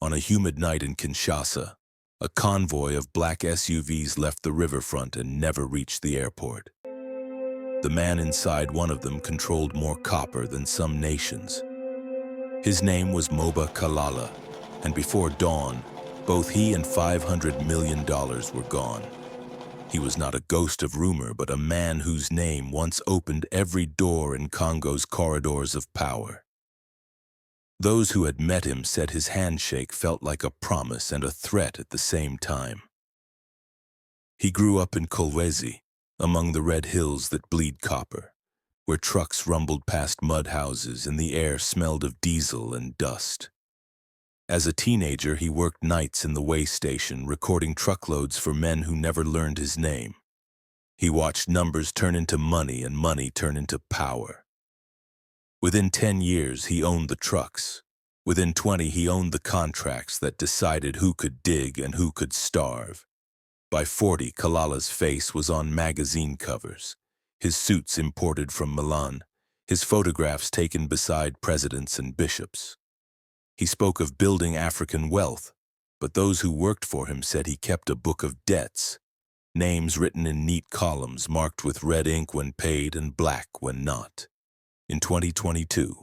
On a humid night in Kinshasa, a convoy of black SUVs left the riverfront and never reached the airport. The man inside one of them controlled more copper than some nations. His name was Moba Kalala, and before dawn, both he and $500 million were gone. He was not a ghost of rumor, but a man whose name once opened every door in Congo's corridors of power. Those who had met him said his handshake felt like a promise and a threat at the same time. He grew up in Kolwezi, among the red hills that bleed copper, where trucks rumbled past mud houses and the air smelled of diesel and dust. As a teenager, he worked nights in the way station, recording truckloads for men who never learned his name. He watched numbers turn into money and money turn into power. Within 10 years, he owned the trucks. Within 20, he owned the contracts that decided who could dig and who could starve. By 40, Kalala's face was on magazine covers, his suits imported from Milan, his photographs taken beside presidents and bishops. He spoke of building African wealth, but those who worked for him said he kept a book of debts, names written in neat columns marked with red ink when paid and black when not. In 2022,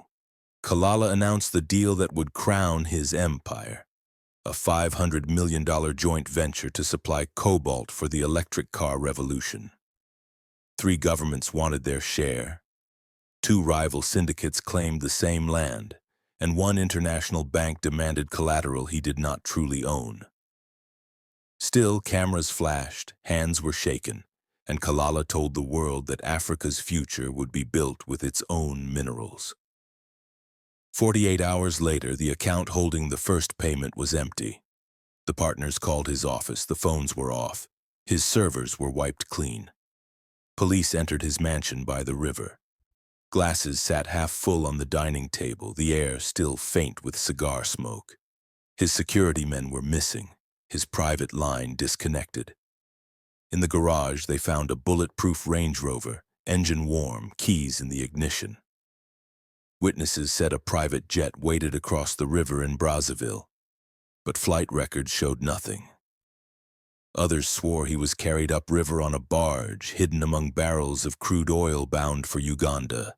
Kalala announced the deal that would crown his empire, a $500 million joint venture to supply cobalt for the electric car revolution. 3 governments wanted their share. 2 rival syndicates claimed the same land, and 1 international bank demanded collateral he did not truly own. Still, cameras flashed, hands were shaken, and Kalala told the world that Africa's future would be built with its own minerals. 48 hours later, the account holding the first payment was empty. The partners called his office, the phones were off, his servers were wiped clean. Police entered his mansion by the river. Glasses sat half full on the dining table, the air still faint with cigar smoke. His security men were missing, his private line disconnected. In the garage, they found a bulletproof Range Rover, engine warm, keys in the ignition. Witnesses said a private jet waited across the river in Brazzaville, but flight records showed nothing. Others swore he was carried upriver on a barge, hidden among barrels of crude oil bound for Uganda.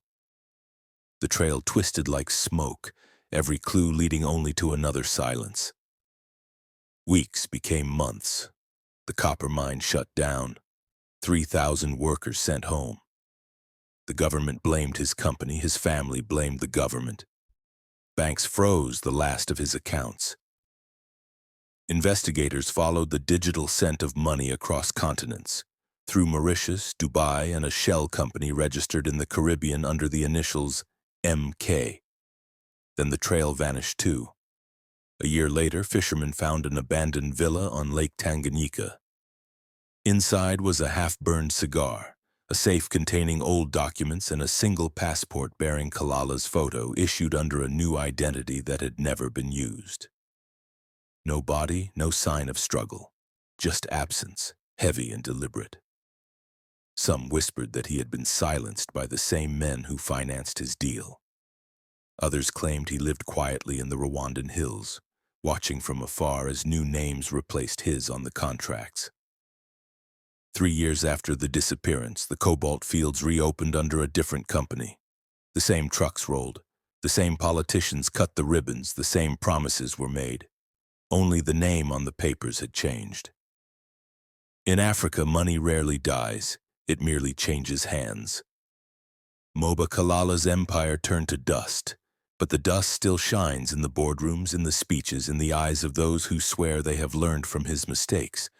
The trail twisted like smoke, every clue leading only to another silence. Weeks became months. The copper mine shut down. 3,000 workers sent home. The government blamed his company, his family blamed the government. Banks froze the last of his accounts. Investigators followed the digital scent of money across continents, through Mauritius, Dubai, and a shell company registered in the Caribbean under the initials MK. Then the trail vanished too. A year later, fishermen found an abandoned villa on Lake Tanganyika. Inside was a half-burned cigar, a safe containing old documents, and a single passport bearing Kalala's photo issued under a new identity that had never been used. No body, no sign of struggle, just absence, heavy and deliberate. Some whispered that he had been silenced by the same men who financed his deal. Others claimed he lived quietly in the Rwandan hills, watching from afar as new names replaced his on the contracts. 3 years after the disappearance, the cobalt fields reopened under a different company. The same trucks rolled, the same politicians cut the ribbons, the same promises were made. Only the name on the papers had changed. In Africa, money rarely dies, it merely changes hands. Moba Kalala's empire turned to dust, but the dust still shines in the boardrooms, in the speeches, in the eyes of those who swear they have learned from his mistakes.